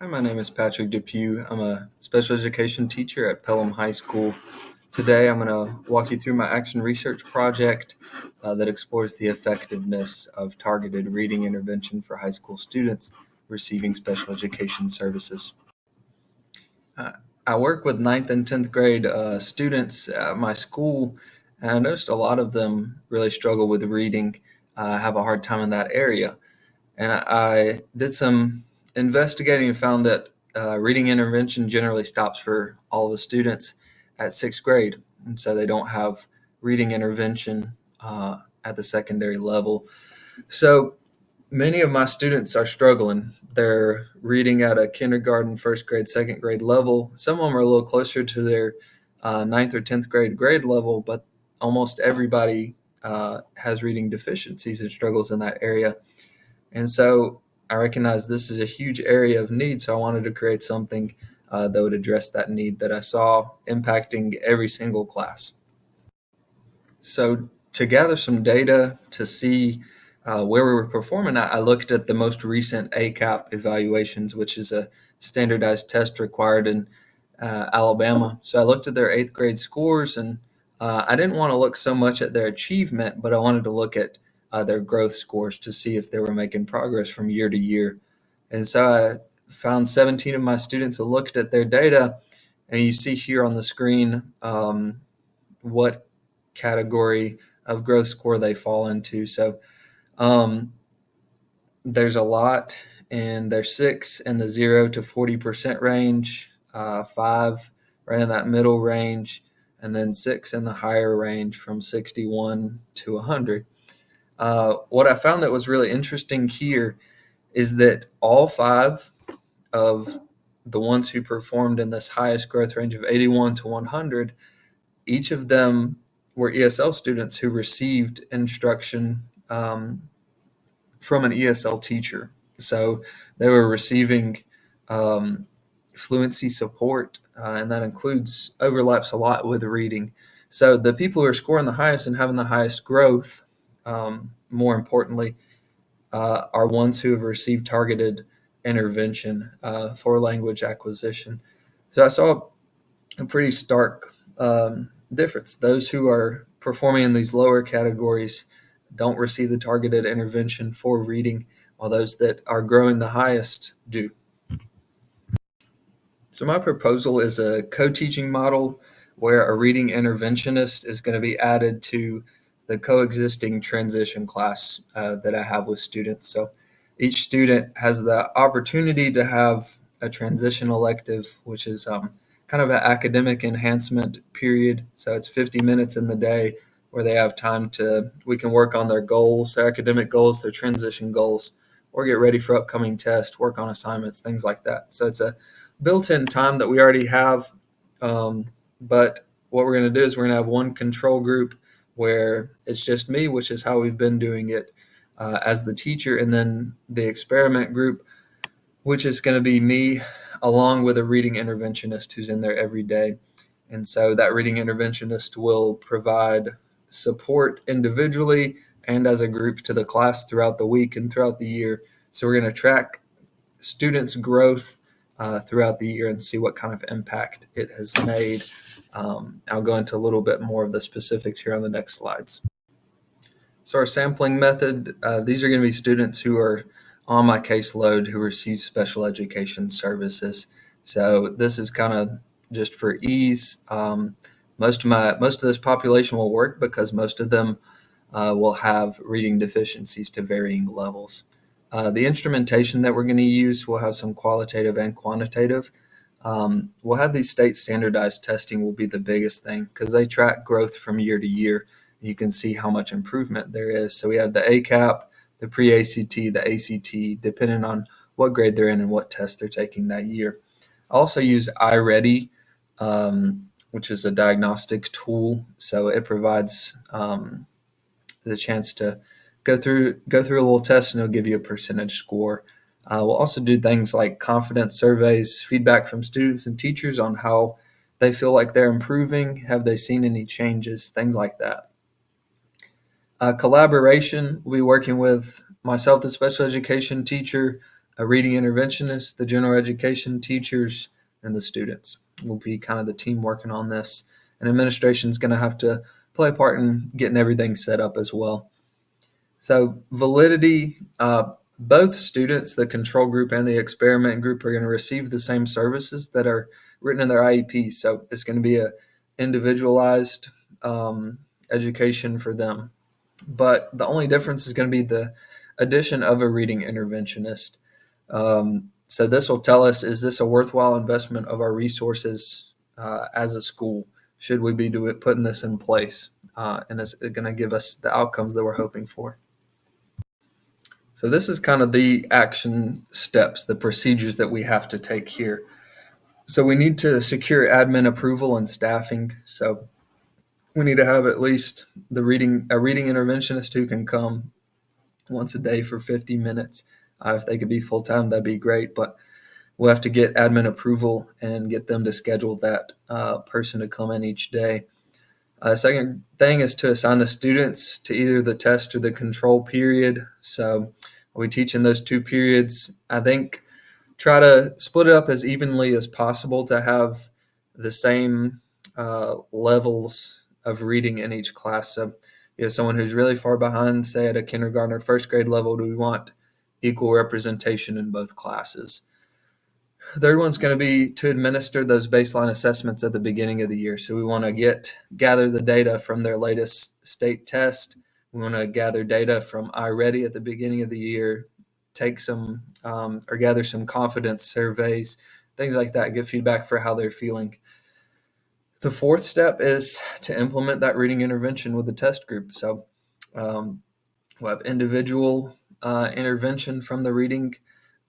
Hi, my name is Patrick DePew. I'm a special education teacher at Pelham High School. Today, I'm going to walk you through my action research project that explores the effectiveness of targeted reading intervention for high school students receiving special education services. Uh, I work with ninth and 10th grade students at my school, and I noticed a lot of them really struggle with reading, have a hard time in that area. And I did some investigating and found that reading intervention generally stops for all of the students at sixth grade. And so they don't have reading intervention at the secondary level. So many of my students are struggling. They're reading at a kindergarten, first grade, second grade level. Some of them are a little closer to their ninth or 10th grade level, but almost everybody has reading deficiencies and struggles in that area. And so I recognize this is a huge area of need. So I wanted to create something that would address that need that I saw impacting every single class. So to gather some data to see where we were performing, I looked at the most recent ACAP evaluations, which is a standardized test required in Alabama. So I looked at their eighth grade scores, and I didn't want to look so much at their achievement, but I wanted to look at their growth scores to see if they were making progress from year to year. And so I found 17 of my students and looked at their data, and you see here on the screen what category of growth score they fall into. So um, there's a lot, and there's 6 in the 0 to 40% range, 5 right in that middle range, and then 6 in the higher range from 61 to 100. What I found that was really interesting here is that all 5 of the ones who performed in this highest growth range of 81 to 100, each of them were ESL students who received instruction from an ESL teacher. So they were receiving um, fluency support, and that overlaps a lot with reading. So the people who are scoring the highest and having the highest growth, more importantly, are ones who have received targeted intervention for language acquisition. So I saw a pretty stark difference. Those who are performing in these lower categories don't receive the targeted intervention for reading, while those that are growing the highest do. So my proposal is a co-teaching model where a reading interventionist is going to be added to the coexisting transition class that I have with students. So each student has the opportunity to have a transition elective, which is kind of an academic enhancement period. So it's 50 minutes in the day where they have time we can work on their goals, their academic goals, their transition goals, or get ready for upcoming tests, work on assignments, things like that. So it's a built-in time that we already have. But what we're going to do is we're going to have one control group where it's just me, which is how we've been doing it as the teacher, and then the experiment group, which is going to be me along with a reading interventionist who's in there every day. And so that reading interventionist will provide support individually and as a group to the class throughout the week and throughout the year. So we're going to track students' growth throughout the year and see what kind of impact it has made. I'll go into a little bit more of the specifics here on the next slides. So our sampling method, these are going to be students who are on my caseload who receive special education services. So this is kind of just for ease. Most of this population will work because most of them will have reading deficiencies to varying levels. The instrumentation that we're going to use will have some qualitative and quantitative. We'll have these state standardized testing will be the biggest thing because they track growth from year to year. You can see how much improvement there is. So we have the ACAP, the pre-ACT, the ACT, depending on what grade they're in and what test they're taking that year. I also use iReady, which is a diagnostic tool. So it provides the chance to go through a little test, and it'll give you a percentage score. We'll also do things like confidence surveys, feedback from students and teachers on how they feel like they're improving. Have they seen any changes? Things like that. Collaboration, we'll be working with myself, the special education teacher, a reading interventionist, the general education teachers, and the students will be kind of the team working on this. And administration is going to have to play a part in getting everything set up as well. So validity, both students, the control group and the experiment group, are going to receive the same services that are written in their IEPs. So it's going to be a individualized education for them. But the only difference is going to be the addition of a reading interventionist. So this will tell us, is this a worthwhile investment of our resources as a school? Should we be putting this in place? And is it going to give us the outcomes that we're hoping for? So this is kind of the action steps, the procedures that we have to take here. So we need to secure admin approval and staffing. So we need to have at least a reading interventionist who can come once a day for 50 minutes. If they could be full-time, that'd be great, but we'll have to get admin approval and get them to schedule that person to come in each day. Second thing is to assign the students to either the test or the control period. So we teach in those two periods. I think try to split it up as evenly as possible to have the same levels of reading in each class. So you have someone who's really far behind, say at a kindergarten or first grade level, do we want equal representation in both classes? The third one's going to be to administer those baseline assessments at the beginning of the year. So we want to gather the data from their latest state test. We want to gather data from iReady at the beginning of the year, take some or gather some confidence surveys, things like that, get feedback for how they're feeling. The fourth step is to implement that reading intervention with the test group. So we'll have individual intervention from the reading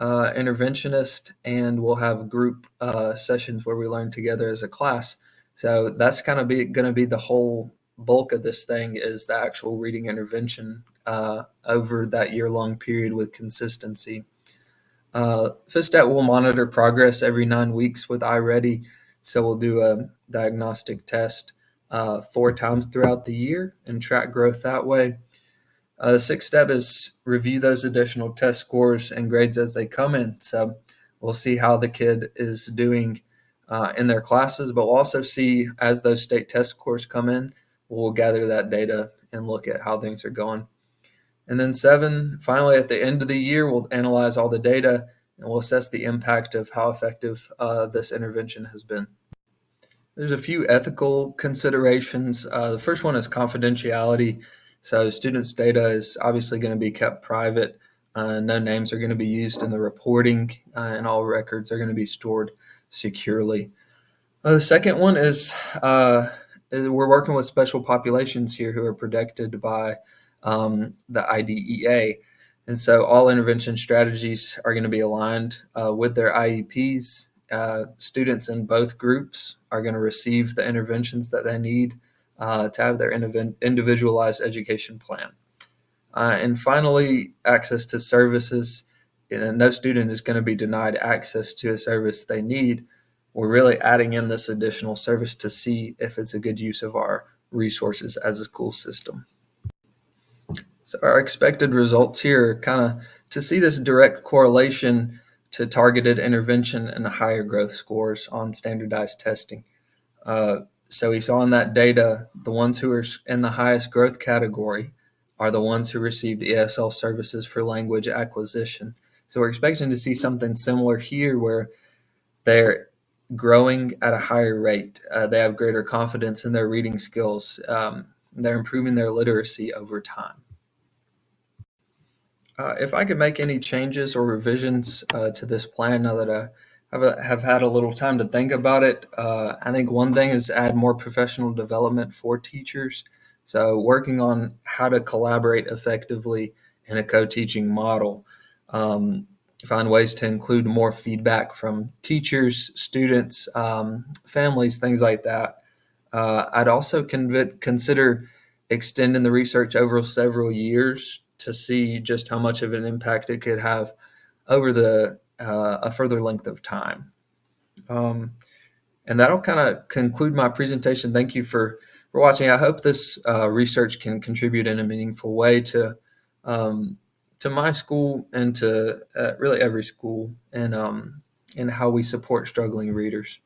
interventionist, and we'll have group sessions where we learn together as a class. So that's kind of going to be the whole bulk of this thing, is the actual reading intervention over that year-long period with consistency. Fifth step, we'll monitor progress every 9 weeks with iReady. So we'll do a diagnostic test 4 times throughout the year and track growth that way. The sixth step is review those additional test scores and grades as they come in. So we'll see how the kid is doing in their classes, but we'll also see as those state test scores come in, we'll gather that data and look at how things are going. And then 7, finally, at the end of the year, we'll analyze all the data and we'll assess the impact of how effective this intervention has been. There's a few ethical considerations. The first one is confidentiality. So students' data is obviously going to be kept private. No names are going to be used in the reporting, and all records are going to be stored securely. The second one is we're working with special populations here who are protected by the IDEA. And so all intervention strategies are going to be aligned with their IEPs. Students in both groups are going to receive the interventions that they need to have their individualized education plan. And finally, access to services. No student is going to be denied access to a service they need. We're really adding in this additional service to see if it's a good use of our resources as a school system. So our expected results here are kind of to see this direct correlation to targeted intervention and higher growth scores on standardized testing. So we saw in that data, the ones who are in the highest growth category are the ones who received ESL services for language acquisition. So we're expecting to see something similar here where they're growing at a higher rate. They have greater confidence in their reading skills. They're improving their literacy over time. If I could make any changes or revisions to this plan now that I have had a little time to think about it, I think one thing is add more professional development for teachers. So working on how to collaborate effectively in a co-teaching model. Find ways to include more feedback from teachers, students, families, things like that. I'd also consider extending the research over several years to see just how much of an impact it could have over a further length of time. And that'll kind of conclude my presentation. Thank you for watching. I hope this research can contribute in a meaningful way to to my school and to really every school, and how we support struggling readers.